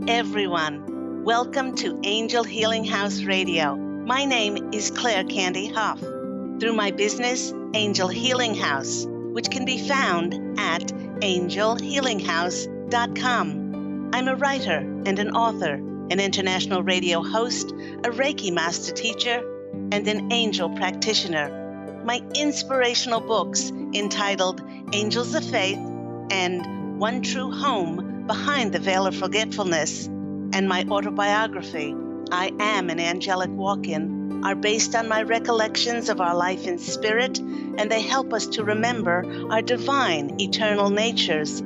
everyone. Welcome to Angel Healing House Radio. My name is Candy Hough. Through my business, Angel Healing House, which can be found at angelhealinghouse.com. I'm a writer and an author, an international radio host, a Reiki master teacher, and an angel practitioner. My inspirational books entitled Angels of Faith and One True Home Behind the Veil of Forgetfulness, and my autobiography, I Am an Angelic Walk-In, are based on my recollections of our life in spirit, and they help us to remember our divine, eternal natures.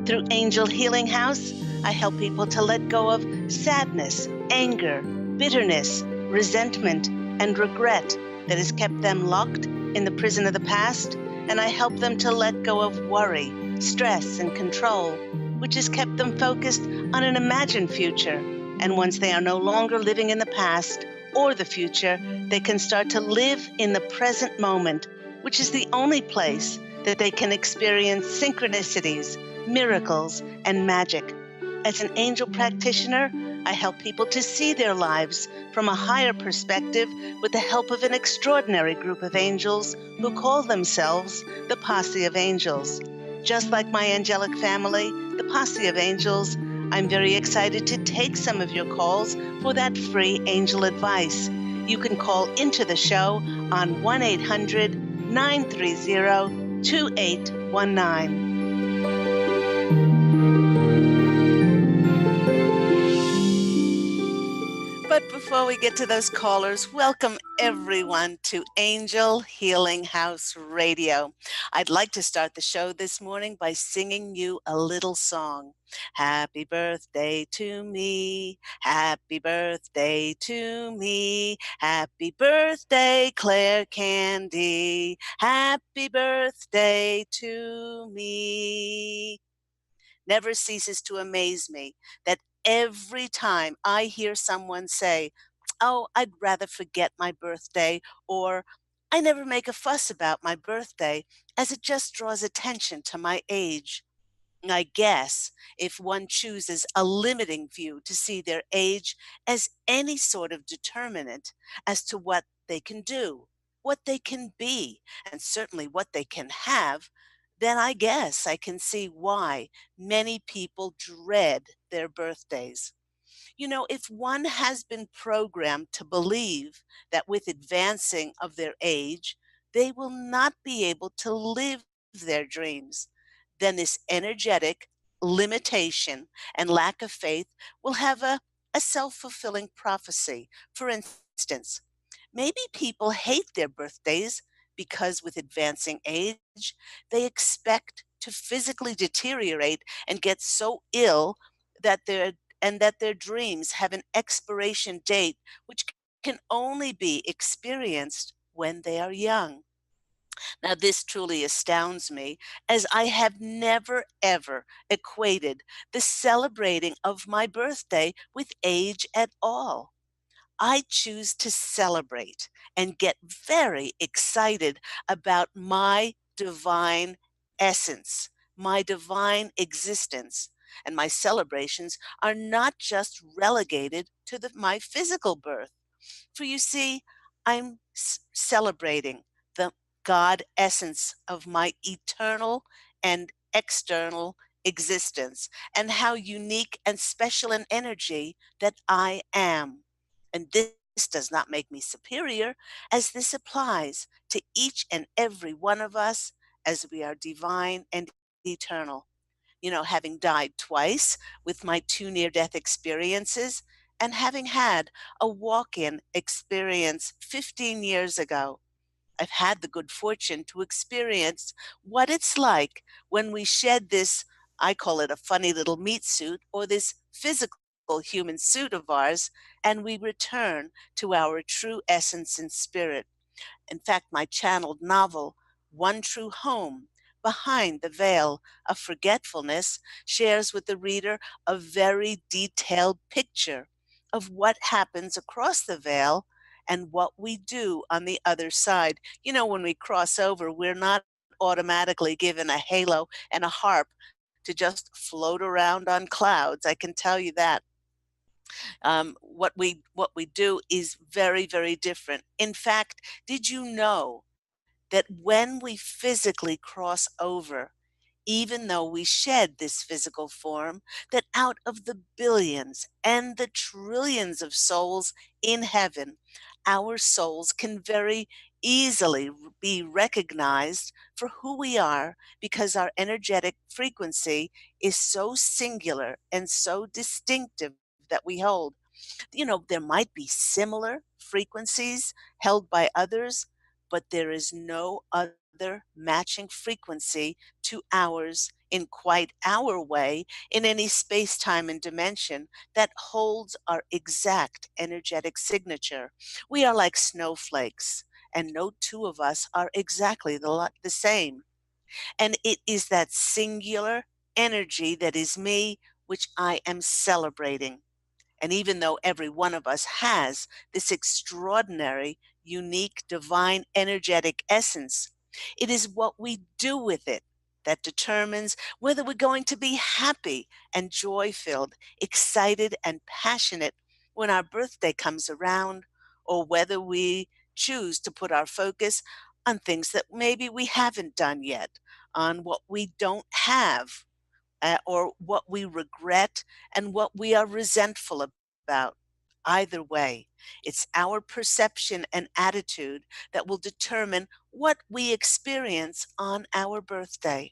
Through Angel Healing House, I help people to let go of sadness, anger, bitterness, resentment, and regret that has kept them locked in the prison of the past, and I help them to let go of worry, stress, and control, which has kept them focused on an imagined future. And once they are no longer living in the past or the future, they can start to live in the present moment, which is the only place that they can experience synchronicities, miracles, and magic. As an angel practitioner, I help people to see their lives from a higher perspective with the help of an extraordinary group of angels who call themselves the Posse of Angels. Just like my angelic family, the Posse of Angels, I'm very excited to take some of your calls for that free angel advice. You can call into the show on 1-800-930-2819. But before we get to those callers, welcome everyone to Angel Healing House Radio. I'd like to start the show this morning by singing you a little song. Happy birthday to me, happy birthday to me, happy birthday, Claire Candy, happy birthday to me. Never ceases to amaze me that every time I hear someone say, "Oh, I'd rather forget my birthday," or "I never make a fuss about my birthday," as it just draws attention to my age. I guess if one chooses a limiting view to see their age as any sort of determinant as to what they can do, what they can be, and certainly what they can have, then I guess I can see why many people dread their birthdays. You know, if one has been programmed to believe that with advancing of their age, they will not be able to live their dreams, then this energetic limitation and lack of faith will have a self-fulfilling prophecy. For instance, maybe people hate their birthdays because with advancing age, they expect to physically deteriorate and get so ill that their dreams have an expiration date which can only be experienced when they are young. Now, this truly astounds me, as I have never, ever equated the celebrating of my birthday with age at all. I choose to celebrate and get very excited about my divine essence, my divine existence. And my celebrations are not just relegated to my physical birth. For you see, I'm celebrating the God essence of my eternal and external existence, and how unique and special an energy that I am. And this does not make me superior, as this applies to each and every one of us, as we are divine and eternal. You know, having died twice with my 2 near-death experiences, and having had a walk-in experience 15 years ago, I've had the good fortune to experience what it's like when we shed this, I call it a funny little meat suit, or this physical human suit of ours, and we return to our true essence and spirit. In fact, my channeled novel, One True Home, Behind the Veil of Forgetfulness, shares with the reader a very detailed picture of what happens across the veil and what we do on the other side. You know, when we cross over, we're not automatically given a halo and a harp to just float around on clouds. I can tell you that. What we do is very, very different. In fact, did you know that when we physically cross over, even though we shed this physical form, that out of the billions and the trillions of souls in heaven, our souls can very easily be recognized for who we are because our energetic frequency is so singular and so distinctive that we hold. There might be similar frequencies held by others, but there is no other matching frequency to ours in quite our way in any space, time, and dimension that holds our exact energetic signature. We are like snowflakes, and no two of us are exactly the same. And it is that singular energy that is me, which I am celebrating. And even though every one of us has this extraordinary, unique, divine, energetic essence, it is what we do with it that determines whether we're going to be happy and joy filled, excited and passionate when our birthday comes around, or whether we choose to put our focus on things that maybe we haven't done yet, on what we don't have, or what we regret and what we are resentful about. Either way, it's our perception and attitude that will determine what we experience on our birthday.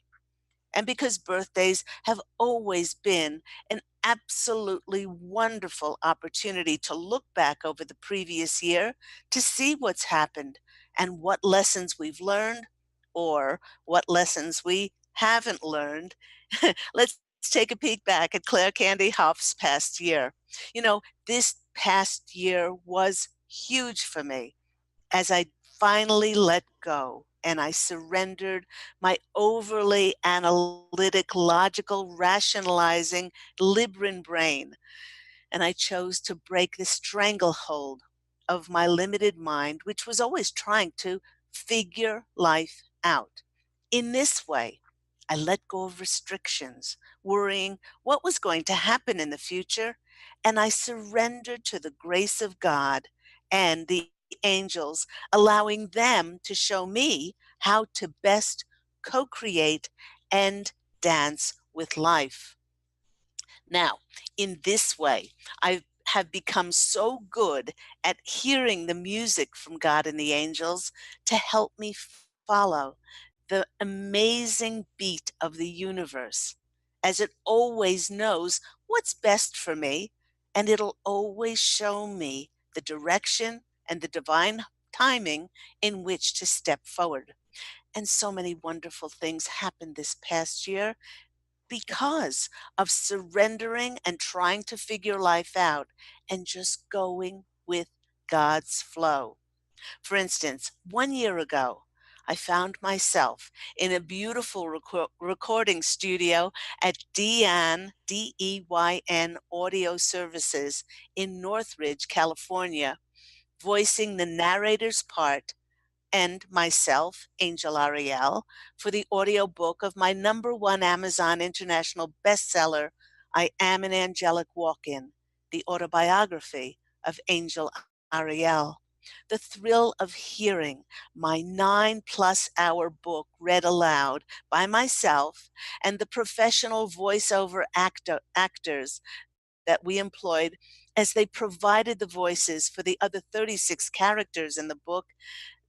And because birthdays have always been an absolutely wonderful opportunity to look back over the previous year to see what's happened and what lessons we've learned or what lessons we haven't learned, let's take a peek back at Claire Candy Hough's past year. This past year was huge for me as I finally let go and I surrendered my overly analytic, logical, rationalizing Libran brain, and I chose to break the stranglehold of my limited mind, which was always trying to figure life out. In this way, I let go of restrictions, worrying what was going to happen in the future, and I surrendered to the grace of God and the angels, allowing them to show me how to best co create and dance with life. Now, in this way, I have become so good at hearing the music from God and the angels to help me follow the amazing beat of the universe, as it always knows what's best for me, and it'll always show me the direction and the divine timing in which to step forward. And so many wonderful things happened this past year because of surrendering and trying to figure life out and just going with God's flow. For instance, 1 year ago, I found myself in a beautiful recording studio at DEYN Audio Services in Northridge, California, voicing the narrator's part and myself, Angel Ariel, for the audiobook of my #1 Amazon International bestseller, I Am an Angelic Walk-In, the autobiography of Angel Ariel. The thrill of hearing my 9-plus hour book read aloud by myself and the professional voiceover actors that we employed as they provided the voices for the other 36 characters in the book,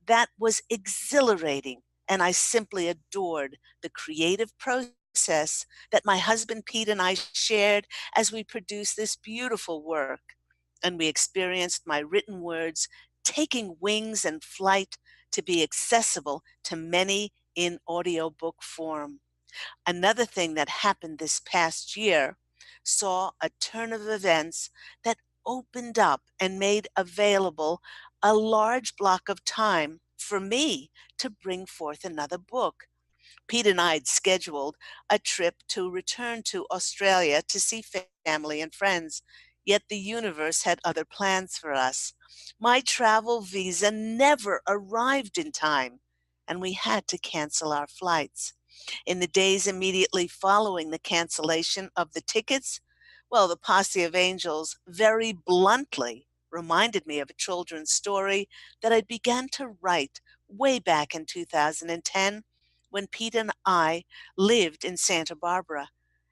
that was exhilarating, and I simply adored the creative process that my husband Pete and I shared as we produced this beautiful work. And we experienced my written words taking wings and flight to be accessible to many in audiobook form. Another thing that happened this past year saw a turn of events that opened up and made available a large block of time for me to bring forth another book. Pete and I had scheduled a trip to return to Australia to see family and friends, yet the universe had other plans for us. My travel visa never arrived in time, and we had to cancel our flights. In the days immediately following the cancellation of the tickets, Well, the Posse of Angels very bluntly reminded me of a children's story that I began to write way back in 2010 when Pete and I lived in Santa Barbara.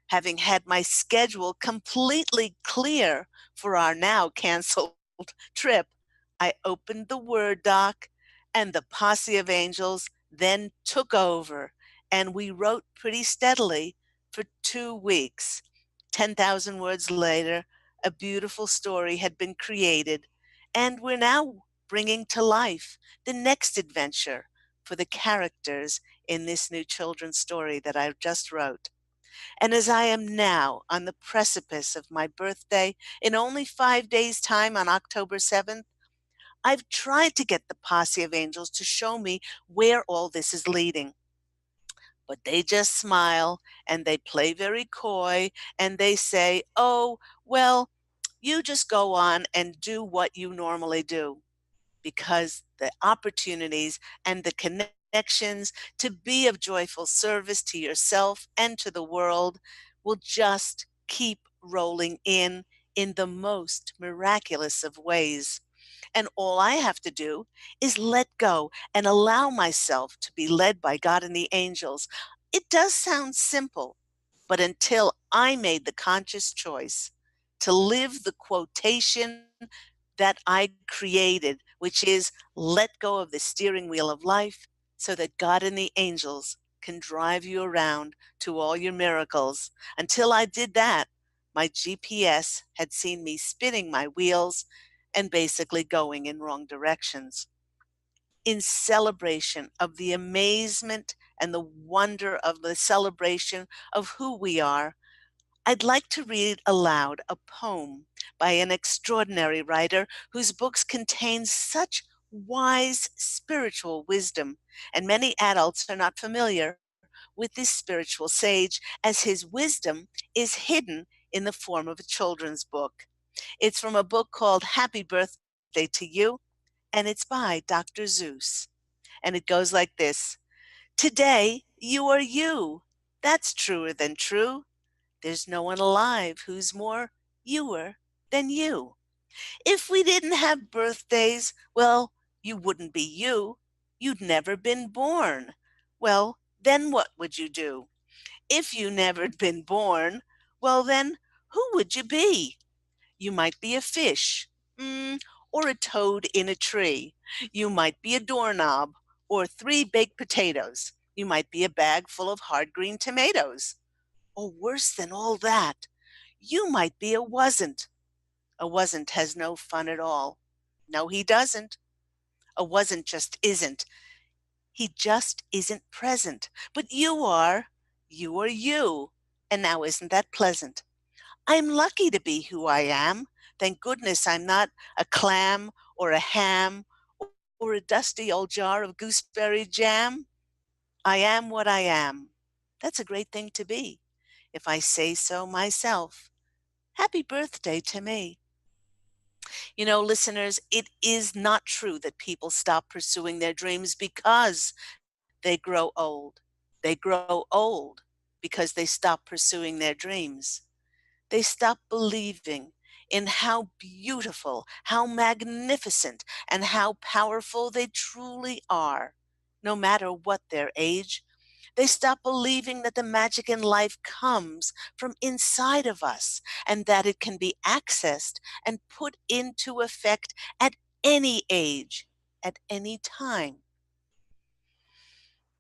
Having had my schedule completely clear for our now canceled trip, I opened the Word doc and the Posse of Angels then took over, and we wrote pretty steadily for 2 weeks. 10,000 words later, a beautiful story had been created, and we're now bringing to life the next adventure for the characters in this new children's story that I just wrote. And as I am now on the precipice of my birthday in only 5 days' time on October 7th, I've tried to get the Posse of Angels to show me where all this is leading. But they just smile and they play very coy and they say, oh, well, you just go on and do what you normally do, because the opportunities and the connections to be of joyful service to yourself and to the world will just keep rolling in the most miraculous of ways. And all I have to do is let go and allow myself to be led by God and the angels. It does sound simple, but until I made the conscious choice to live the quotation that I created, which is let go of the steering wheel of life so that God and the angels can drive you around to all your miracles. Until I did that, my GPS had seen me spinning my wheels and basically going in wrong directions. In celebration of the amazement and the wonder of the celebration of who we are, I'd like to read aloud a poem by an extraordinary writer whose books contain such wise spiritual wisdom, and many adults are not familiar with this spiritual sage, as his wisdom is hidden in the form of a children's book. It's from a book called Happy Birthday to You, and it's by Dr. Zeus. And it goes like this: Today, you are you. That's truer than true. There's no one alive who's more youer than you. If we didn't have birthdays, well, you wouldn't be you. You'd never been born. Well, then what would you do? If you never'd been born, well, then who would you be? You might be a fish, or a toad in a tree. You might be a doorknob, or three baked potatoes. You might be a bag full of hard green tomatoes. Or worse than all that, you might be a wasn't. A wasn't has no fun at all. No, he doesn't. A wasn't just isn't. He just isn't present. But you are. You are you. And now isn't that pleasant? I'm lucky to be who I am. Thank goodness I'm not a clam or a ham or a dusty old jar of gooseberry jam. I am what I am. That's a great thing to be, if I say so myself. Happy birthday to me. You know, listeners, it is not true that people stop pursuing their dreams because they grow old. They grow old because they stop pursuing their dreams. They stop believing in how beautiful, how magnificent, and how powerful they truly are, no matter what their age. They stop believing that the magic in life comes from inside of us and that it can be accessed and put into effect at any age, at any time.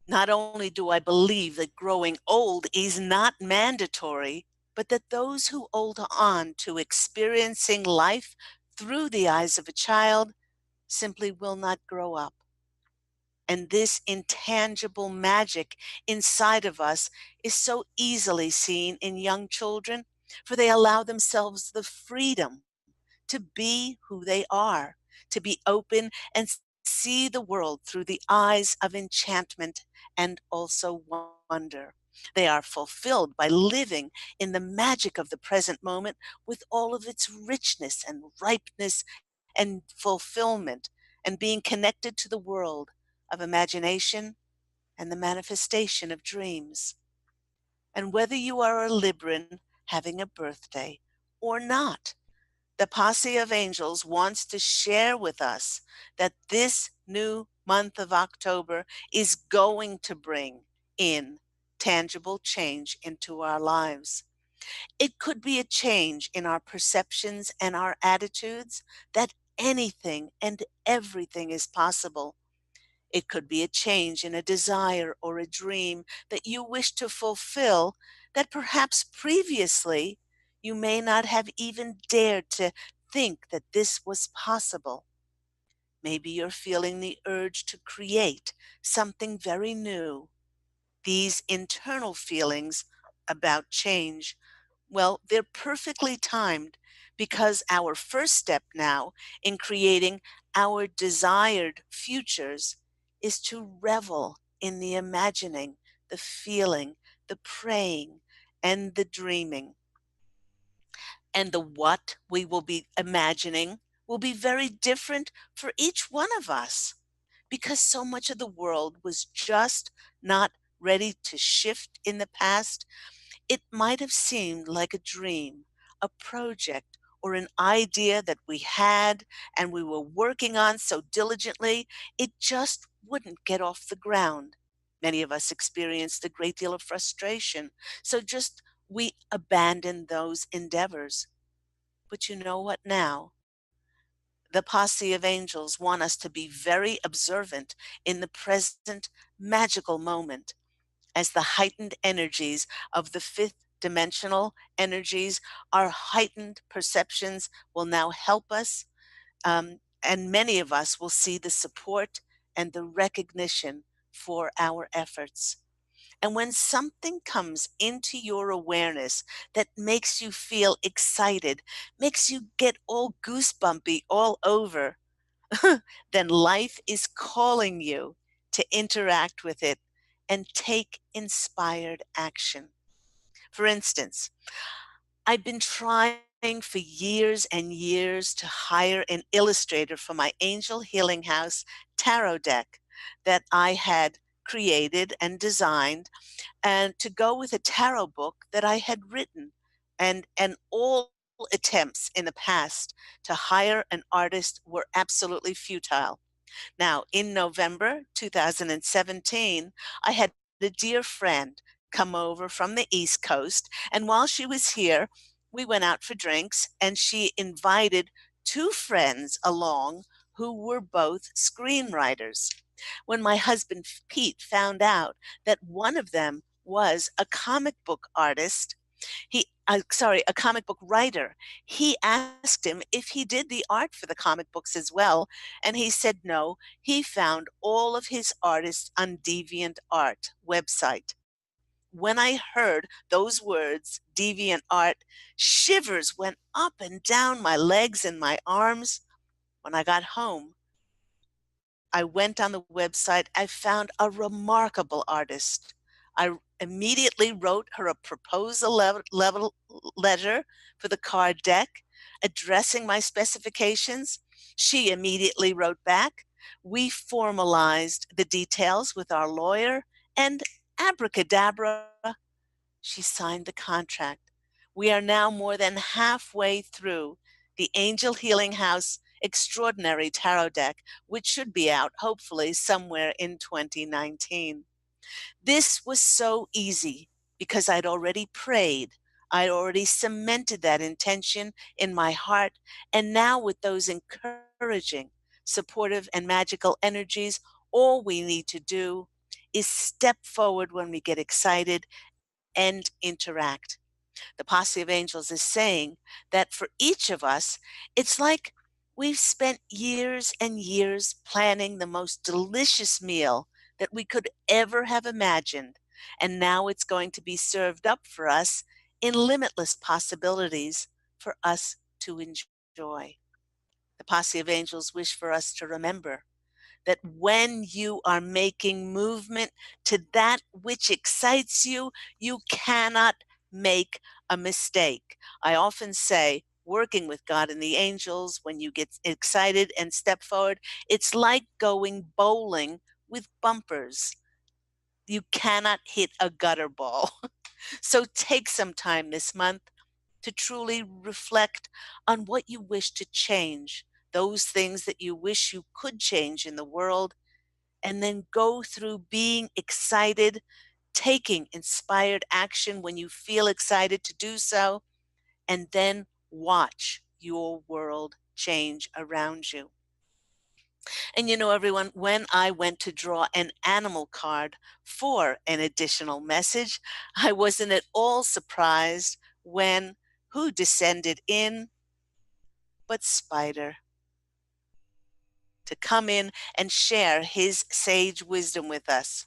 Not only do I believe that growing old is not mandatory, but that those who hold on to experiencing life through the eyes of a child simply will not grow up. And this intangible magic inside of us is so easily seen in young children, for they allow themselves the freedom to be who they are, to be open and see the world through the eyes of enchantment and also wonder. They are fulfilled by living in the magic of the present moment with all of its richness and ripeness and fulfillment, and being connected to the world of imagination and the manifestation of dreams. And whether you are a Libran having a birthday or not. The Posse of Angels wants to share with us that this new month of October is going to bring in tangible change into our lives. It could be a change in our perceptions and our attitudes that anything and everything is possible. It could be a change in a desire or a dream that you wish to fulfill that perhaps previously you may not have even dared to think that this was possible. Maybe you're feeling the urge to create something very new. These internal feelings about change, well, they're perfectly timed because our first step now in creating our desired futures is to revel in the imagining, the feeling, the praying, and the dreaming. And the what we will be imagining will be very different for each one of us because so much of the world was just not ready to shift in the past. It might have seemed like a dream, a project, or an idea that we had and we were working on so diligently, it just wouldn't get off the ground. Many of us experienced a great deal of frustration, so just we abandoned those endeavors. But you know what now? The Posse of Angels want us to be very observant in the present magical moment as the heightened energies of the fifth dimensional energies, our heightened perceptions will now help us. And many of us will see the support and the recognition for our efforts. And when something comes into your awareness that makes you feel excited, makes you get all goosebumpy all over, then life is calling you to interact with it and take inspired action. For instance, I've been trying for years and years to hire an illustrator for my Angel Healing House tarot deck that I had created and designed, and to go with a tarot book that I had written. And all attempts in the past to hire an artist were absolutely futile. Now, in November 2017, I had a dear friend come over from the East Coast, and while she was here, we went out for drinks, and she invited two friends along who were both screenwriters. When my husband Pete found out that one of them was a comic book artist, a comic book writer. He asked him if he did the art for the comic books as well, and he said no. He found all of his artists on DeviantArt website. When I heard those words, deviant art, shivers went up and down my legs and my arms. When I got home, I went on the website. I found a remarkable artist. I immediately wrote her a proposal level letter for the card deck, addressing my specifications. She immediately wrote back. We formalized the details with our lawyer, and abracadabra, she signed the contract. We are now more than halfway through the Angel Healing House Extraordinary Tarot Deck, which should be out hopefully somewhere in 2019. This was so easy because I'd already prayed. I'd already cemented that intention in my heart. And now, with those encouraging, supportive, and magical energies, all we need to do is step forward when we get excited and interact. The Posse of Angels is saying that for each of us, it's like we've spent years and years planning the most delicious meal that we could ever have imagined. And now it's going to be served up for us in limitless possibilities for us to enjoy. The Posse of Angels wish for us to remember that when you are making movement to that which excites you, you cannot make a mistake. I often say, working with God and the angels, when you get excited and step forward, it's like going bowling with bumpers. You cannot hit a gutter ball. So take some time this month. to truly reflect on what you wish to change, those things that you wish you could change in the world, and then go through being excited, taking inspired action when you feel excited to do so, and then watch your world change around you. And everyone, when I went to draw an animal card for an additional message, I wasn't at all surprised when who descended in but Spider to come in and share his sage wisdom with us.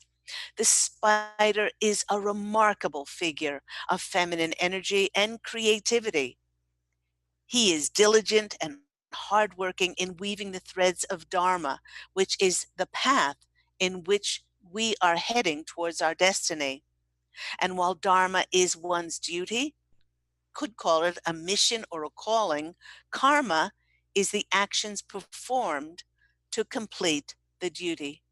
The spider is a remarkable figure of feminine energy and creativity. He is diligent and hardworking in weaving the threads of Dharma, which is the path in which we are heading towards our destiny. And while Dharma is one's duty, could call it a mission or a calling, karma is the actions performed to complete the duty.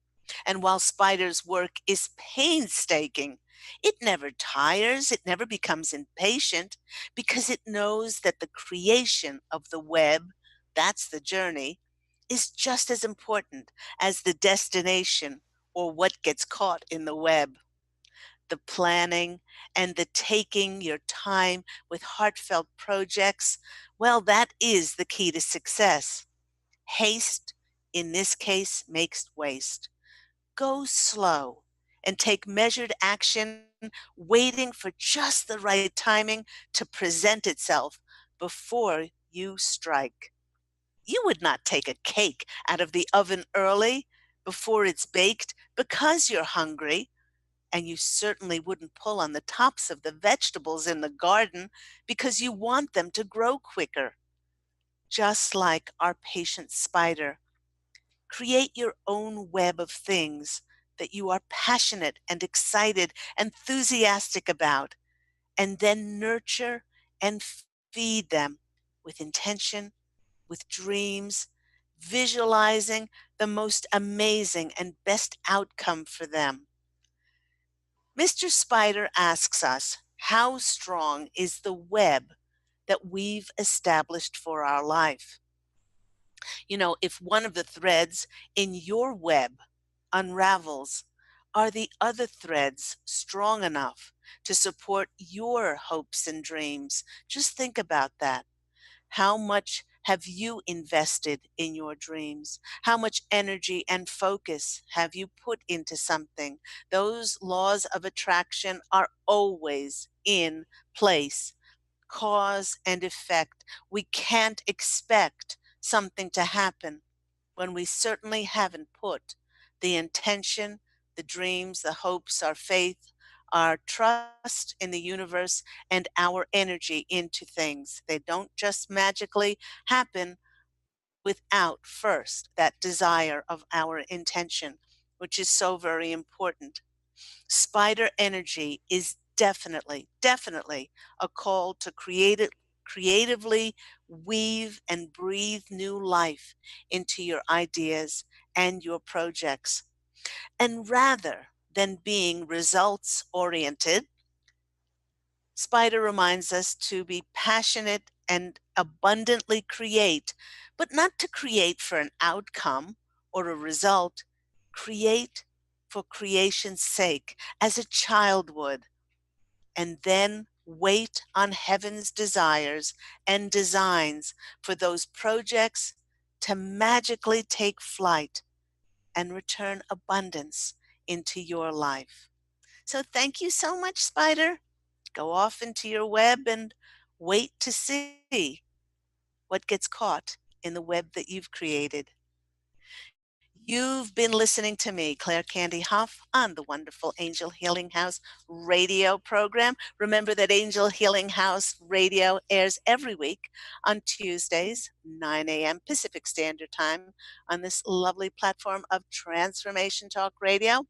And while Spider's work is painstaking, it never tires, it never becomes impatient, because it knows that the creation of the web, that's the journey, is just as important as the destination or what gets caught in the web. The planning and the taking your time with heartfelt projects, well, that is the key to success. Haste, in this case, makes waste. Go slow and take measured action, waiting for just the right timing to present itself before you strike. You would not take a cake out of the oven early before it's baked because you're hungry, and you certainly wouldn't pull on the tops of the vegetables in the garden because you want them to grow quicker. Just like our patient spider, create your own web of things that you are passionate and excited, enthusiastic about, and then nurture and feed them with intention, with dreams, visualizing the most amazing and best outcome for them. Mr. Spider asks us, how strong is the web that we've established for our life? If one of the threads in your web unravels, are the other threads strong enough to support your hopes and dreams? Just think about that. How much have you invested in your dreams? How much energy and focus have you put into something? Those laws of attraction are always in place. Cause and effect. We can't expect something to happen when we certainly haven't put the intention, the dreams, the hopes, our faith, our trust in the universe, and our energy into things. They don't just magically happen without first that desire of our intention, which is so very important. Spider energy is definitely a call to creatively weave and breathe new life into your ideas and your projects. And rather than being results oriented, Spider reminds us to be passionate and abundantly create, but not to create for an outcome or a result. Create for creation's sake, as a child would, and then wait on heaven's desires and designs for those projects to magically take flight and return abundance into your life. So thank you so much, Spider. Go off into your web and wait to see what gets caught in the web that you've created. You've been listening to me, Claire Candy Hough, on the wonderful Angel Healing House radio program. Remember that Angel Healing House radio airs every week on Tuesdays, 9 a.m. Pacific Standard Time, on this lovely platform of Transformation Talk Radio.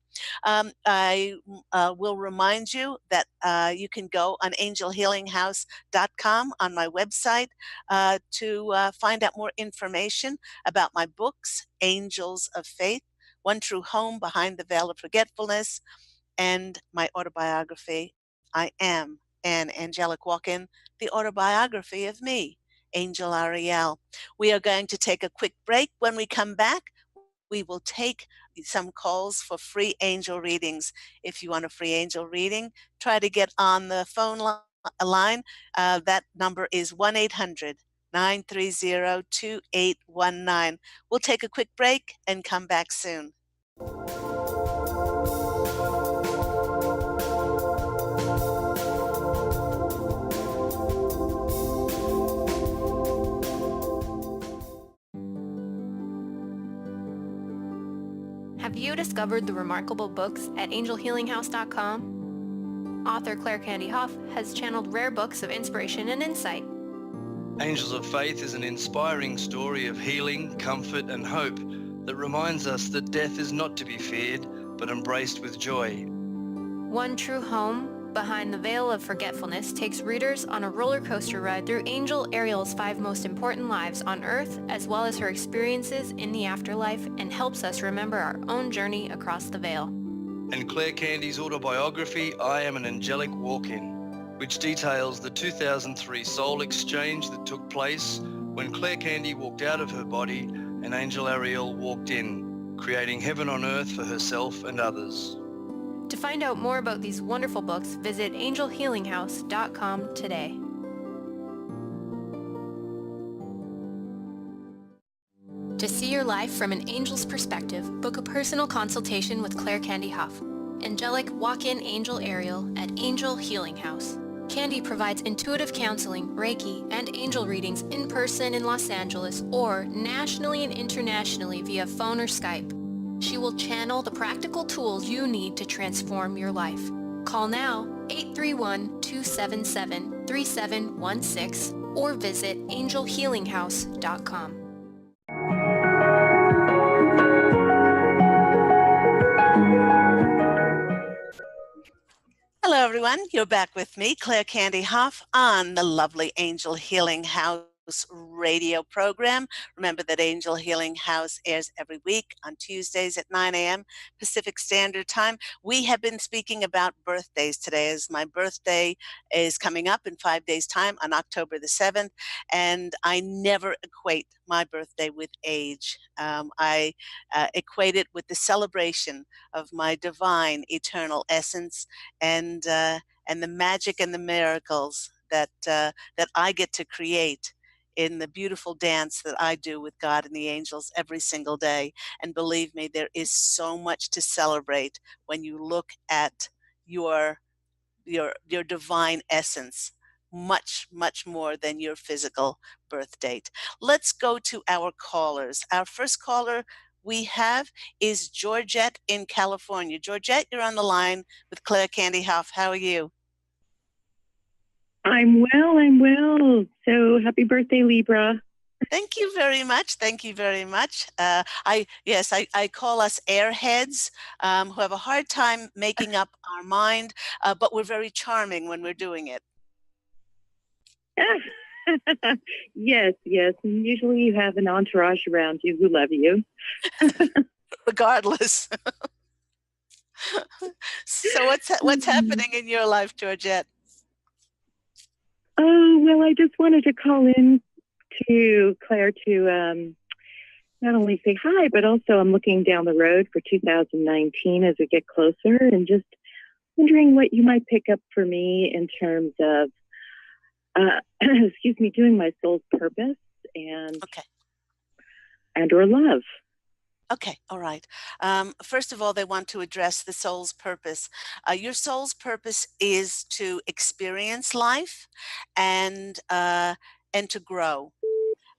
I will remind you that you can go on angelhealinghouse.com on my website to find out more information about my books, Angels of Faith, One True Home Behind the Veil of Forgetfulness, and my autobiography, I Am and Angelic Walk-In, the autobiography of me, Angel Ariel. We are going to take a quick break. When we come back, we will take some calls for free angel readings. If you want a free angel reading, try to get on the phone line. That number is 1-800-930-2819. We'll take a quick break and come back soon. Have you discovered the remarkable books at angelhealinghouse.com? Author Candy Hough has channeled rare books of inspiration and insight. Angels of Faith is an inspiring story of healing, comfort, and hope that reminds us that death is not to be feared, but embraced with joy. One True Home, Behind the Veil of Forgetfulness takes readers on a roller coaster ride through Angel Ariel's 5 most important lives on Earth, as well as her experiences in the afterlife, and helps us remember our own journey across the veil. And Claire Candy's autobiography, I Am an Angelic Walk-In, which details the 2003 soul exchange that took place when Claire Candy walked out of her body and Angel Ariel walked in, creating heaven on earth for herself and others. To find out more about these wonderful books, visit angelhealinghouse.com today. To see your life from an angel's perspective, book a personal consultation with Claire Candy Hough, Angelic Walk-In Angel Ariel at Angel Healing House. Candy provides intuitive counseling, Reiki, and angel readings in person in Los Angeles or nationally and internationally via phone or Skype. She will channel the practical tools you need to transform your life. Call now 831-277-3716 or visit angelhealinghouse.com. Hello, everyone. You're back with me, Claire Candy Hough, on the lovely Angel Healing House radio program. Remember that Angel Healing House airs every week on Tuesdays at 9 a.m. Pacific Standard Time. We have been speaking about birthdays today, as my birthday is coming up in 5 days' time on October the 7th, and I never equate my birthday with age. I equate it with the celebration of my divine eternal essence and the magic and the miracles that I get to create in the beautiful dance that I do with God and the angels every single day. And believe me, there is so much to celebrate when you look at your divine essence, much, much more than your physical birth date. Let's go to our callers. Our first caller we have is Georgette in California. Georgette, you're on the line with Claire Candy Hough. How are you? I'm well. So happy birthday, Libra. Thank you very much. Thank you very much. I call us airheads who have a hard time making up our mind, but we're very charming when we're doing it. Yes. And usually you have an entourage around you who love you. Regardless. So what's happening in your life, Georgette? Oh, well, I just wanted to call in to Claire to not only say hi, but also I'm looking down the road for 2019 as we get closer and just wondering what you might pick up for me in terms of, doing my soul's purpose and or love. Okay, all right. First of all, they want to address the soul's purpose. Your soul's purpose is to experience life and to grow,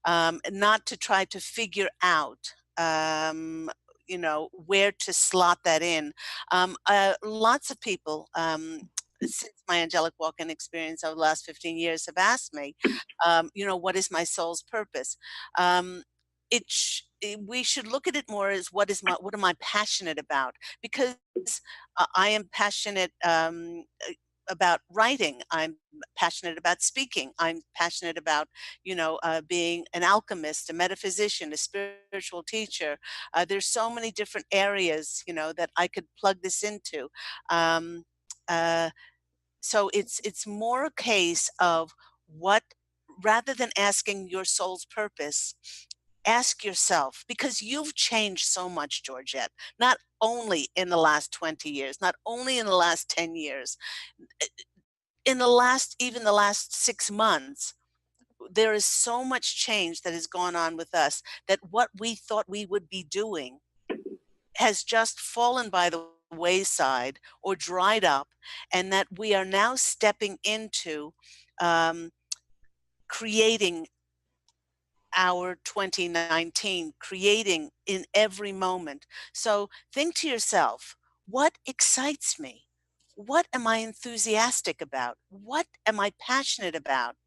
not to try to figure out, where to slot that in. Lots of people, since my angelic walk-in experience over the last 15 years, have asked me, what is my soul's purpose? We should look at it more as what am I passionate about? Because I am passionate about writing. I'm passionate about speaking. I'm passionate about, being an alchemist, a metaphysician, a spiritual teacher. There's so many different areas, that I could plug this into. So it's more a case of what, rather than asking your soul's purpose, ask yourself, because you've changed so much, Georgette, not only in the last 20 years, not only in the last 10 years, in the last, even the last 6 months, there is so much change that has gone on with us that what we thought we would be doing has just fallen by the wayside or dried up, and that we are now stepping into um, creating our 2019, creating in every moment. So think to yourself, what excites me? What am I enthusiastic about? What am I passionate about?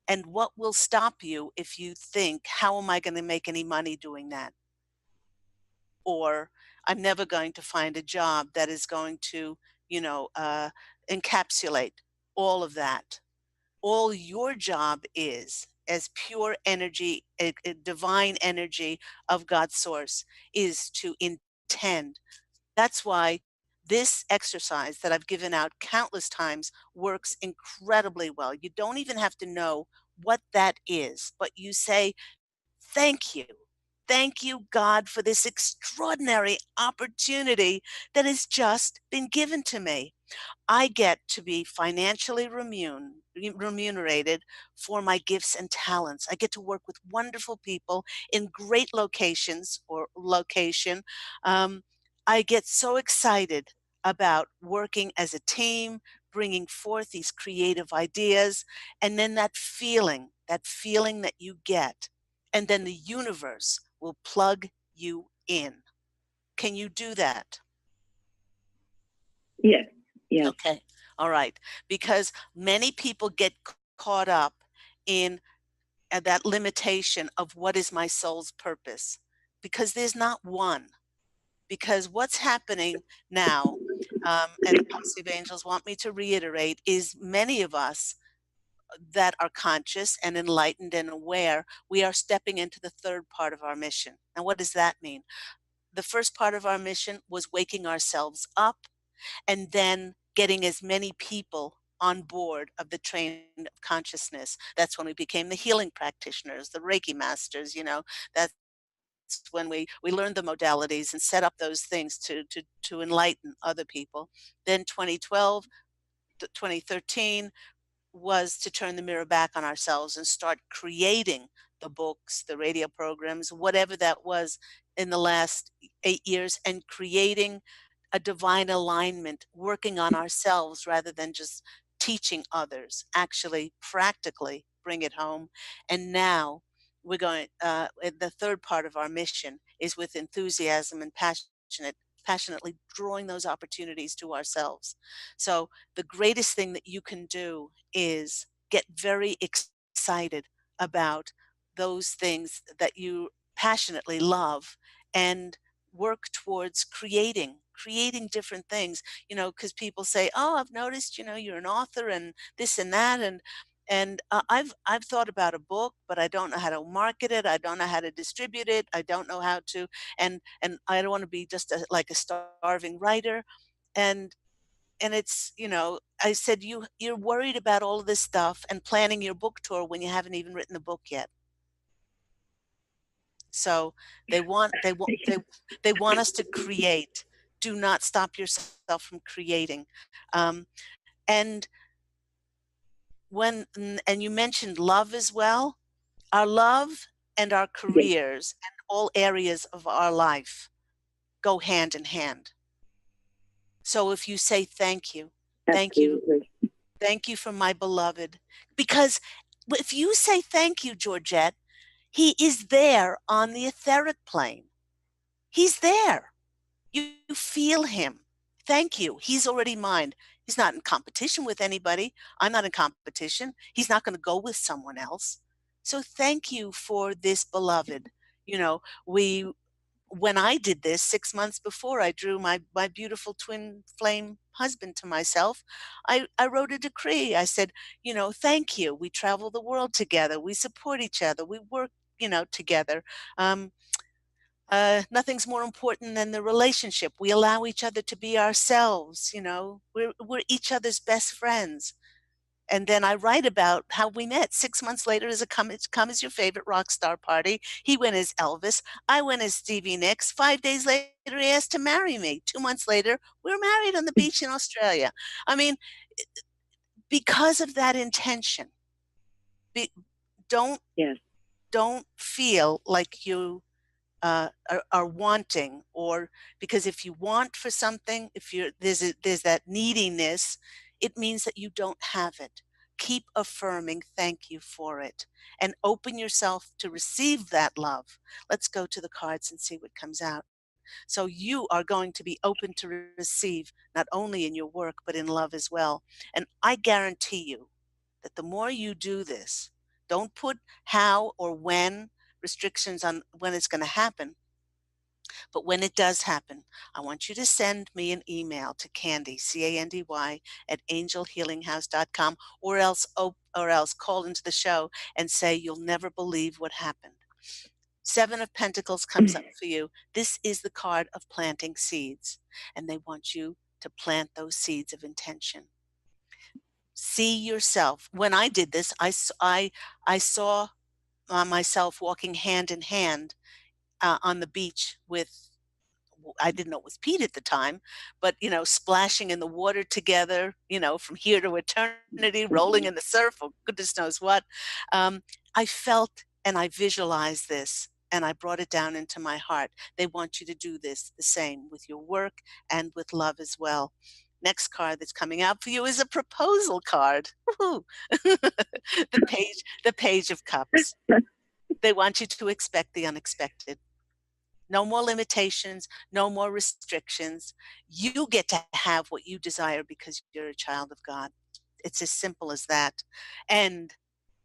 And what will stop you if you think, how am I going to make any money doing that? Or I'm never going to find a job that is going to, you know, encapsulate all of that. All your job is, as pure energy, a divine energy of God's source, is to intend. That's why this exercise that I've given out countless times works incredibly well. You don't even have to know what that is, but you say, thank you. Thank you, God, for this extraordinary opportunity that has just been given to me. I get to be financially remunerated for my gifts and talents. I get to work with wonderful people in great locations or location. Um, I get so excited about working as a team, bringing forth these creative ideas, and then that feeling that you get, and then the universe will plug you in. Can you do that? Yes. Yes. Okay. All right. Because many people get caught up in that limitation of what is my soul's purpose, because there's not one. Because what's happening now, and the Posse of Angels want me to reiterate, is many of us that are conscious and enlightened and aware, we are stepping into the third part of our mission. And what does that mean? The first part of our mission was waking ourselves up and then getting as many people on board of the train of consciousness. That's when we became the healing practitioners, the Reiki masters, that's when we learned the modalities and set up those things to enlighten other people. Then 2012, 2013 was to turn the mirror back on ourselves and start creating the books, the radio programs, whatever that was in the last 8 years, and creating a divine alignment, working on ourselves rather than just teaching others, actually practically bring it home. And now we're going, the third part of our mission is with enthusiasm and passionately drawing those opportunities to ourselves. So the greatest thing that you can do is get very excited about those things that you passionately love, and work towards creating different things, because people say, oh, I've noticed, you're an author and this and that, and I've thought about a book, but I don't know how to market it, I don't know how to distribute it, I don't know how to, and I don't want to be just like a starving writer. And and it's, I said, you're worried about all of this stuff and planning your book tour when you haven't even written the book yet. So they want us to create. Do not stop yourself from creating. Um, and and you mentioned love as well. Our love and our Yes. careers and all areas of our life go hand in hand. So if you say thank you, Absolutely. thank you for my beloved, because if you say thank you, Georgette, he is there on the etheric plane. He's there. You feel him. Thank you. He's already mine. He's not in competition with anybody. I'm not in competition. He's not going to go with someone else. So thank you for this beloved. We when I did this 6 months before I drew my beautiful twin flame husband to myself, I wrote a decree. I said, thank you. We travel the world together. We support each other. We work, together. Um, Nothing's more important than the relationship. We allow each other to be ourselves. We're each other's best friends. And then I write about how we met 6 months later as a come as your favorite rock star party. He went as Elvis. I went as Stevie Nicks. 5 days later, he asked to marry me. 2 months later, we were married on the beach in Australia. I mean, because of that intention, don't Yes. don't feel like you are wanting, or because if you want for something, if there's that neediness, it means that you don't have it. Keep affirming thank you for it and open yourself to receive that love. Let's go to the cards and see what comes out. So you are going to be open to receive, not only in your work but in love as well. And I guarantee you that the more you do this, don't put how or when restrictions on when it's going to happen. But when it does happen, I want you to send me an email to Candy, Candy, at angelhealinghouse.com, or else call into the show and say you'll never believe what happened. 7 of Pentacles comes up for you. This is the card of planting seeds, and they want you to plant those seeds of intention. See yourself. When I did this, I saw myself walking hand in hand on the beach with, I didn't know it was Pete at the time, but, splashing in the water together, from here to eternity, rolling in the surf, or goodness knows what. I felt and I visualized this, and I brought it down into my heart. They want you to do this the same with your work and with love as well. Next card that's coming out for you is a proposal card. The Page of Cups. They want you to expect the unexpected. No more limitations, no more restrictions. You get to have what you desire because you're a child of God. It's as simple as that. And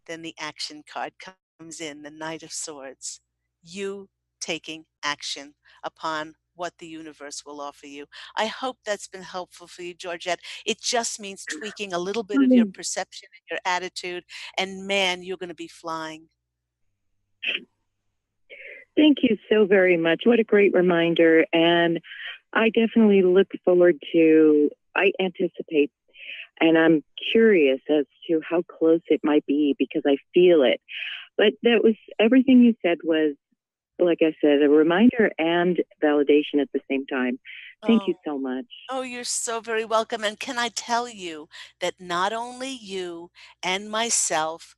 then the action card comes in, the Knight of Swords. You taking action upon what the universe will offer you. I hope that's been helpful for you, Georgette. It just means tweaking a little bit of your perception and your attitude, and man, you're going to be flying. Thank you so very much. What a great reminder. And I definitely look forward to, I anticipate, and I'm curious as to how close it might be because I feel it. But that was, everything you said was, like I said, a reminder and validation at the same time. Thank you so much. Oh, you're so very welcome. And can I tell you that not only you and myself,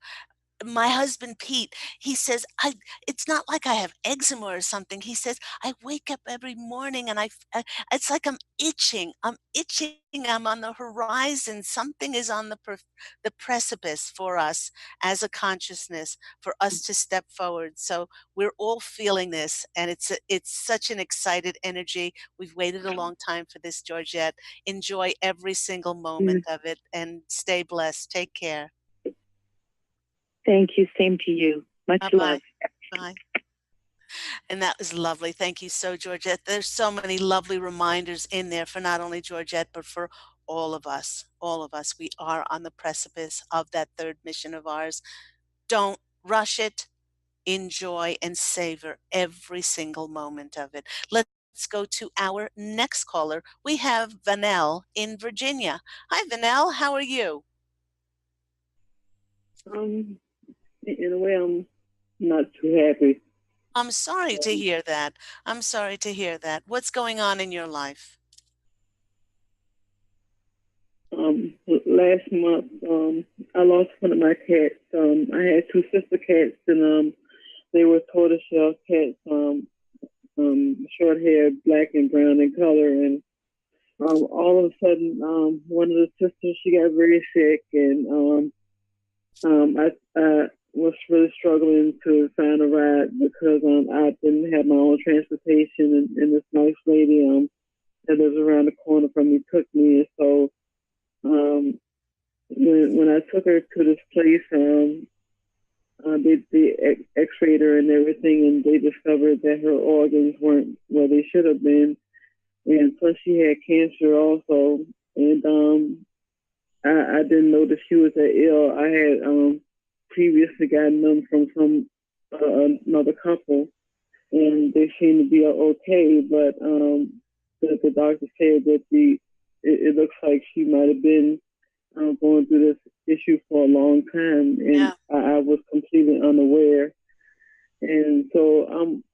my husband Pete, he says, it's not like I have eczema or something. He says, I wake up every morning and it's like I'm itching. I'm on the horizon. Something is on the precipice for us as a consciousness, for us to step forward. So we're all feeling this, and it's such an excited energy. We've waited a long time for this, Georgette. Enjoy every single moment of it, and stay blessed. Take care. Thank you. Same to you. Much love. Bye. And that was lovely. Thank you so, Georgette. There's so many lovely reminders in there for not only Georgette, but for all of us. All of us. We are on the precipice of that third mission of ours. Don't rush it. Enjoy and savor every single moment of it. Let's go to our next caller. We have Vanell in Virginia. Hi, Vanell. How are you? In a way, I'm not too happy. I'm sorry to hear that. I'm sorry to hear that. What's going on in your life? Last month, I lost one of my cats. I had two sister cats, and they were tortoiseshell cats, short hair, black and brown in color. And all of a sudden, one of the sisters, she got very sick, and I was really struggling to find a ride because I didn't have my own transportation, and this nice lady that lives around the corner from me took me. And so when I took her to this place, they x-rayed her and everything, and they discovered that her organs weren't where they should have been, and plus she had cancer also. And I didn't know that she was that ill. I had previously gotten them from some another couple, and they seem to be okay. But the doctor said that it looks like she might have been going through this issue for a long time, and Yeah. I was completely unaware. And so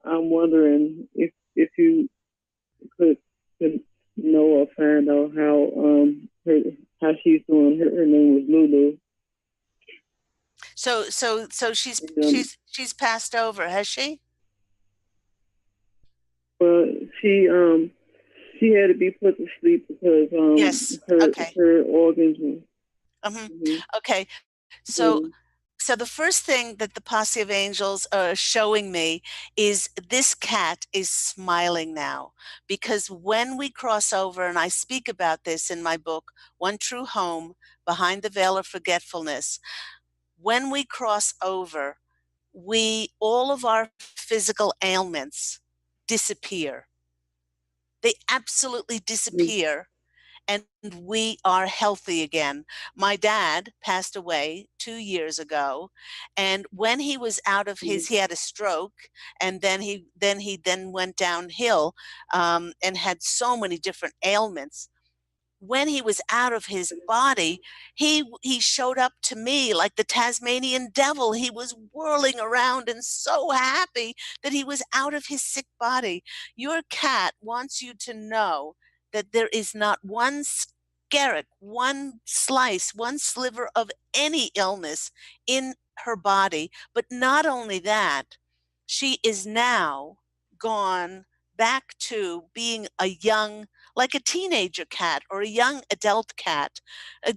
I'm wondering if you could, could know or find out how she's doing. Her name was Lulu. So And, she's passed over, has she? well, she had to be put to sleep because Yes. Okay. her organs were. Hmm. Mm-hmm. Okay. So So, so the first thing that the Posse of Angels are showing me is this cat is smiling now, because when we cross over, and I speak about this in my book, One True Home, Behind the Veil of Forgetfulness, when we cross over, we all of our physical ailments disappear. They absolutely mm-hmm. disappear, and we are healthy again. My dad passed away 2 years ago, and when he was out of his, he had a stroke, and then went downhill, and had so many different ailments. When he was out of his body, he showed up to me like the Tasmanian devil. He was whirling around and so happy that he was out of his sick body. Your cat wants you to know that there is not one skerrick, one slice, one sliver of any illness in her body. But not only that, she is now gone back to being a young, like a teenager cat or a young adult cat.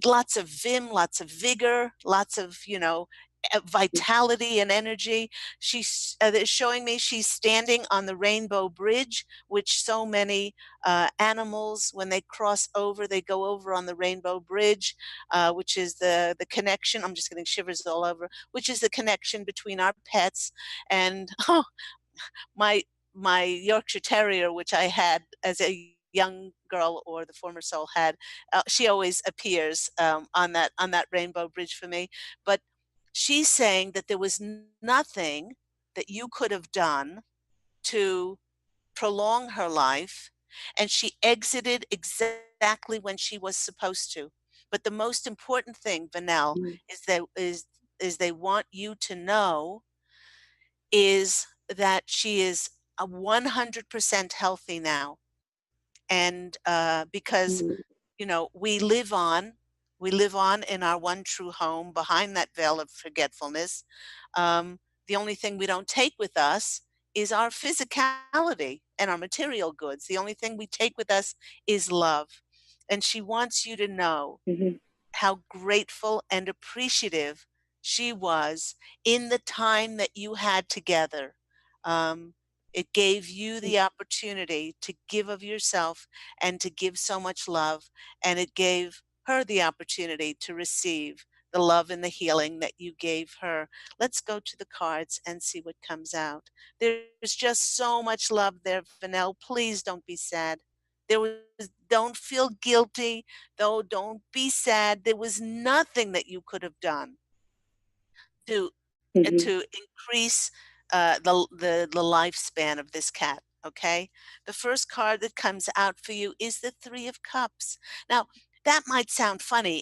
Lots of vim, lots of vigor, lots of, vitality and energy. She's they're showing me she's standing on the Rainbow Bridge, which so many animals, when they cross over, they go over on the Rainbow Bridge, which is the connection. I'm just getting shivers all over. Which is the connection between our pets and my my Yorkshire Terrier, which I had as a young girl, or the former soul had. She always appears on that Rainbow Bridge for me. But she's saying that there was nothing that you could have done to prolong her life, and she exited exactly when she was supposed to. But the most important thing, Vanell, is that is they want you to know is that she is a 100% healthy now. And because, we live on in our one true home behind that veil of forgetfulness. The only thing we don't take with us is our physicality and our material goods. The only thing we take with us is love. And she wants you to know Mm-hmm. how grateful and appreciative she was in the time that you had together. Um, it gave you the opportunity to give of yourself and to give so much love, and it gave her the opportunity to receive the love and the healing that you gave her. Let's go to the cards and see what comes out. There's just so much love there, Vanell. Please don't be sad. There was, don't feel guilty, though. Don't be sad. There was nothing that you could have done to Mm-hmm. to increase the lifespan of this cat. Okay, the first card that comes out for you is the Three of Cups. Now, that might sound funny,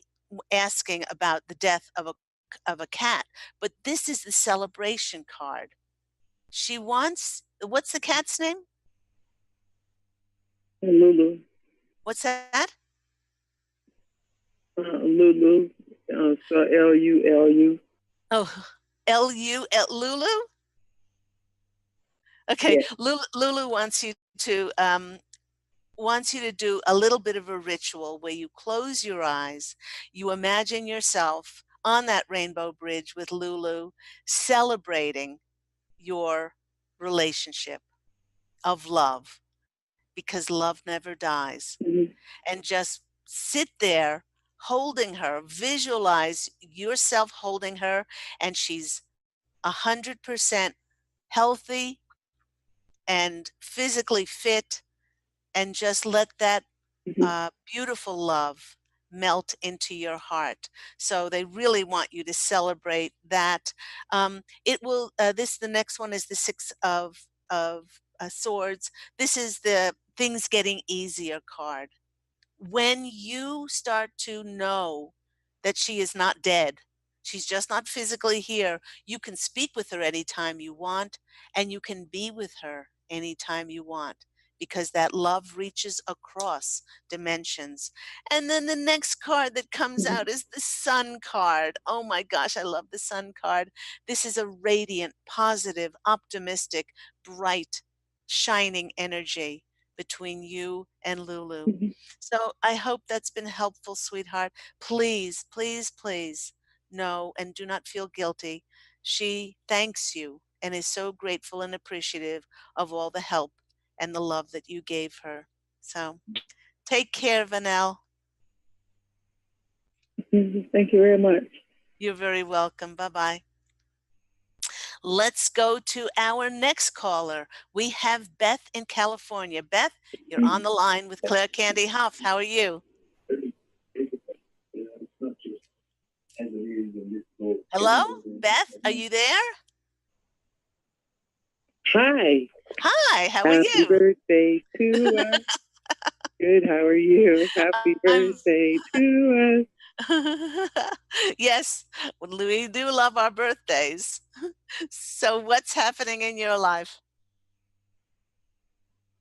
asking about the death of a cat, but this is the celebration card. She wants. What's the cat's name? Lulu. What's that? Lulu. So Lulu. Oh, Lulu. Okay, Yeah. Lulu wants you to do a little bit of a ritual where you close your eyes, you imagine yourself on that rainbow bridge with Lulu, celebrating your relationship of love, because love never dies. Mm-hmm. And just sit there holding her, visualize yourself holding her, and she's 100% healthy and physically fit, and just let that Mm-hmm. beautiful love melt into your heart. So they really want you to celebrate that. It will. The next one is the of Swords. This is the things getting easier card. When you start to know that she is not dead, she's just not physically here, you can speak with her anytime you want, and you can be with her anytime you want, because that love reaches across dimensions. And then the next card that comes out is the Sun card. Oh my gosh, I love the Sun card. This is a radiant, positive, optimistic, bright, shining energy between you and Lulu. So I hope that's been helpful, sweetheart. Please, please, please know and do not feel guilty. She thanks you and is so grateful and appreciative of all the help and the love that you gave her. So take care, Vanel. Thank you very much. You're very welcome. Bye bye. Let's go to our next caller. We have Beth in California. Beth, you're on the line with Claire Candy Hough. How are you? Hello, Beth, are you there? Hi. Hi, how are Happy you? birthday to us. Good. How are you? Happy birthday to us. Yes, we do love our birthdays. So what's happening in your life?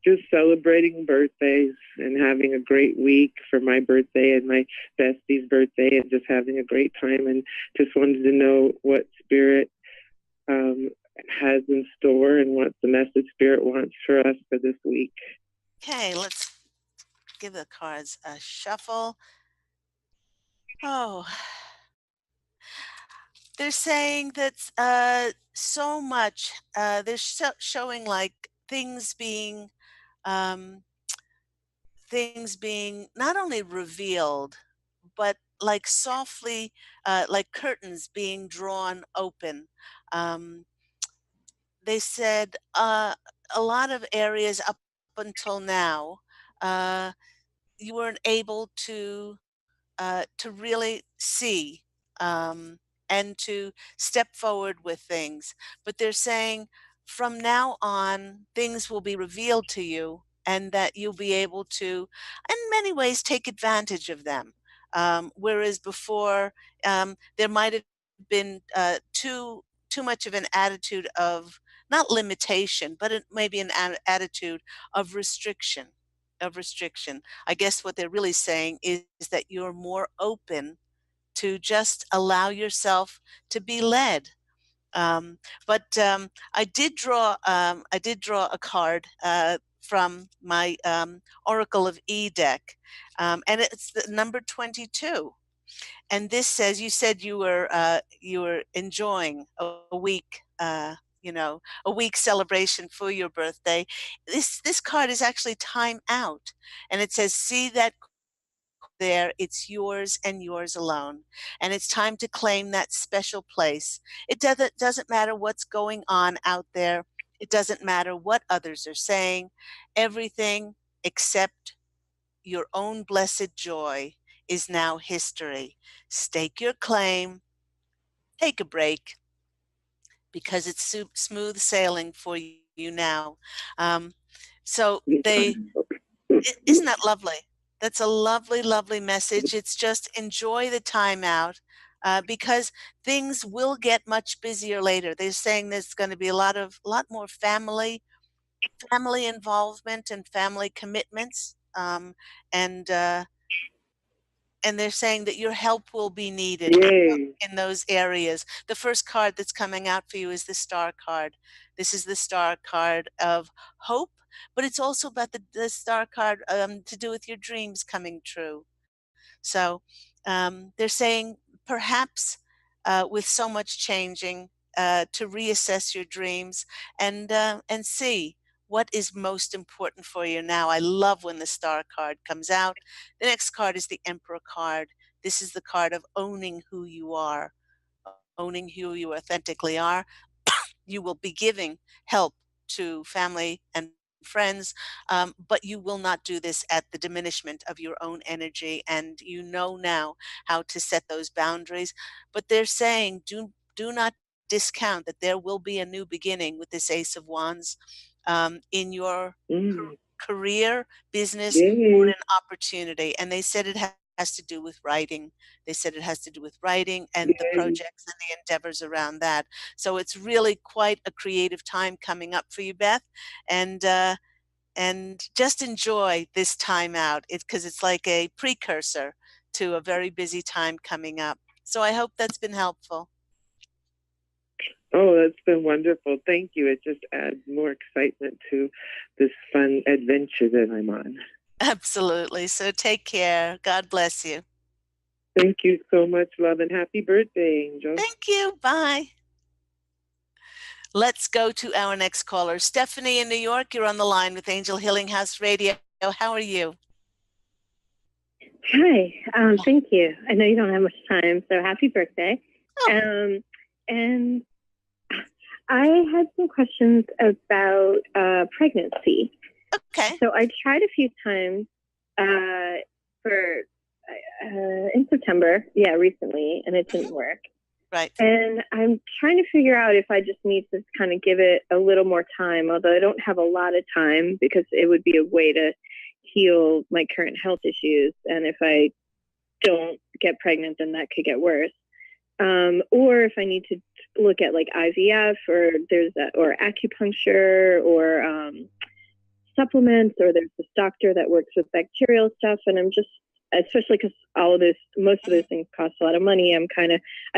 Just celebrating birthdays and having a great week for my birthday and my bestie's birthday, and just having a great time. And just wanted to know what Spirit has in store and what the message Spirit wants for us for this week. Okay, let's give the cards a shuffle. Oh, they're saying that so much. They're showing like um, things being not only revealed, but like softly, like curtains being drawn open. Um, they said a lot of areas up until now, uh, you weren't able to really see um, and to step forward with things. But they're saying from now on, things will be revealed to you and that you'll be able to, in many ways, take advantage of them. Whereas before, there might have been too much of an attitude of not limitation, but maybe an attitude of restriction. Of restriction. I guess what they're really saying is that you're more open to just allow yourself to be led. But I did draw a card from my Oracle of E deck, and it's the number 22. And this says you said you were enjoying a week. A week celebration for your birthday. This card is actually time out, and it says, "See that there, it's yours and yours alone. And it's time to claim that special place. It doesn't matter what's going on out there. It doesn't matter what others are saying. Everything except your own blessed joy is now history. Stake your claim, take a break, because it's smooth sailing for you now." Um, so isn't that lovely? That's a lovely, lovely message. It's just enjoy the time out, because things will get much busier later. They're saying there's going to be a lot more family involvement and family commitments, and uh, and they're saying that your help will be needed Yay. in those areas. The first card that's coming out for you is the Star card. This is the Star card of hope, but it's also about the Star card to do with your dreams coming true. So they're saying perhaps with so much changing, to reassess your dreams and see what is most important for you now. I love when the Star card comes out. The next card is the Emperor card. This is the card of owning who you are, owning who you authentically are. You will be giving help to family and friends, but you will not do this at the diminishment of your own energy. And you know now how to set those boundaries. But they're saying do not discount that there will be a new beginning with this Ace of Wands. in your Mm. career, business, or Yay. an opportunity. And they said it has to do with writing. They said it has to do with writing and the Yay. projects and the endeavors around that. So it's really quite a creative time coming up for you, Beth. And just enjoy this time out. It's because it's like a precursor to a very busy time coming up. So I hope that's been helpful. Oh, that's been wonderful. Thank you. It just adds more excitement to this fun adventure that I'm on. Absolutely. So take care. God bless you. Thank you so much, love, and happy birthday, Angel. Thank you. Bye. Let's go to our next caller. Stephanie in New York, you're on the line with Angel Healing House Radio. How are you? Hi, thank you. I know you don't have much time, so happy birthday. Oh. And I had some questions about pregnancy. Okay. So I tried a few times for in September, recently, and it didn't work. Right. And I'm trying to figure out if I just need to kind of give it a little more time, although I don't have a lot of time because it would be a way to heal my current health issues. And if I don't get pregnant, then that could get worse. Or if I need to look at like IVF or acupuncture or supplements, or there's this doctor that works with bacterial stuff. And I'm just, especially because most of those things cost a lot of money. I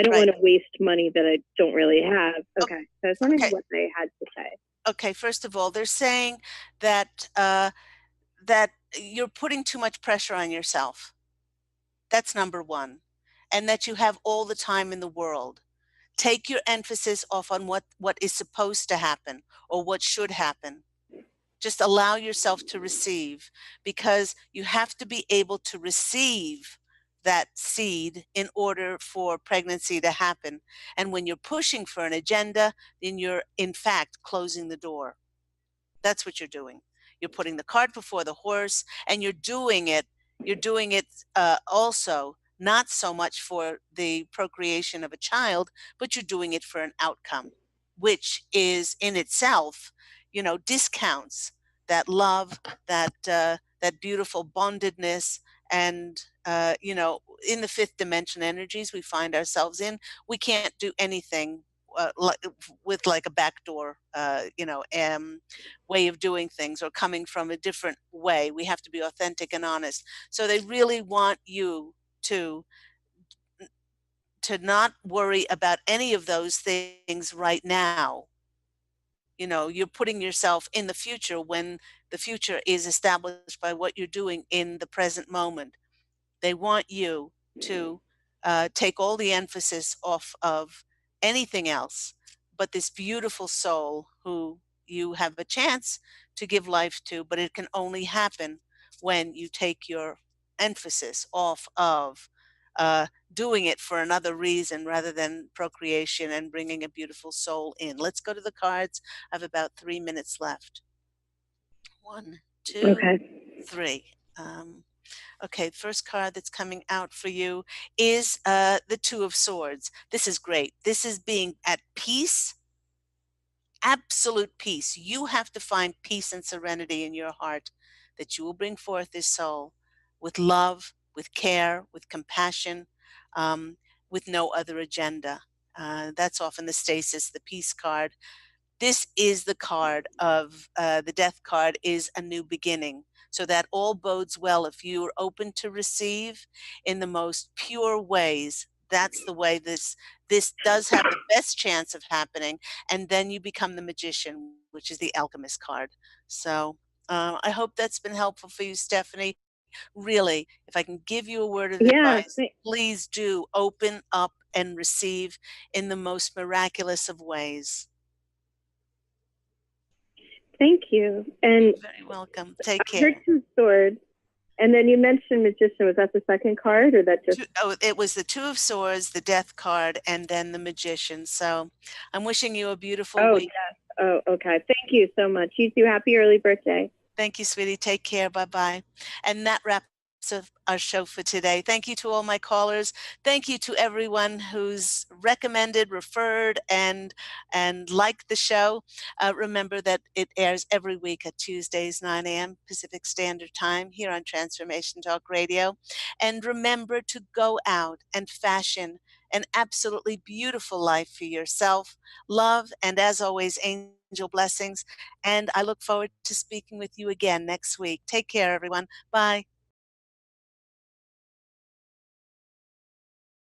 don't want to waste money that I don't really have. Okay. So I was wondering what they had to say. Okay. First of all, they're saying that, that you're putting too much pressure on yourself. That's number one. And that you have all the time in the world. Take your emphasis off on what is supposed to happen or what should happen. Just allow yourself to receive, because you have to be able to receive that seed in order for pregnancy to happen. And when you're pushing for an agenda, then you're in fact closing the door. That's what you're doing. You're putting the cart before the horse, and you're doing it also not so much for the procreation of a child, but you're doing it for an outcome, which is in itself, discounts that love, that beautiful bondedness, and in the fifth dimension energies we find ourselves in, we can't do anything with like a backdoor, way of doing things or coming from a different way. We have to be authentic and honest. So they really want you to not worry about any of those things right now. You're putting yourself in the future when the future is established by what you're doing in the present moment. They want you to take all the emphasis off of anything else but this beautiful soul who you have a chance to give life to, but it can only happen when you take your emphasis off of doing it for another reason rather than procreation and bringing a beautiful soul in. Let's go to the cards. I have about 3 minutes left. 1, 2, 3. Okay, first card that's coming out for you is the Two of Swords. This is great. This is being at peace, absolute peace. You have to find peace and serenity in your heart, that you will bring forth this soul with love, with care, with compassion, with no other agenda. That's often the stasis, the peace card. This is the card of the death card is a new beginning. So that all bodes well if you're open to receive in the most pure ways. That's the way this does have the best chance of happening. And then you become the magician, which is the alchemist card. So I hope that's been helpful for you, Stephanie. Really, if I can give you a word of advice, please do open up and receive in the most miraculous of ways. Thank you. And you're very welcome. Take care. I heard Two Swords. And then you mentioned magician. Was that the second card, or that just? It was the Two of Swords, the death card, and then the magician. So I'm wishing you a beautiful week. Yes. Oh, okay. Thank you so much. You too. Happy early birthday. Thank you, sweetie. Take care. Bye-bye. And that wraps of our show for today. Thank you to all my callers. Thank you to everyone who's recommended, referred, and liked the show. Remember that it airs every week at Tuesdays, 9 a.m. Pacific Standard Time here on Transformation Talk Radio. And remember to go out and fashion an absolutely beautiful life for yourself. Love, and as always, angel blessings. And I look forward to speaking with you again next week. Take care, everyone. Bye.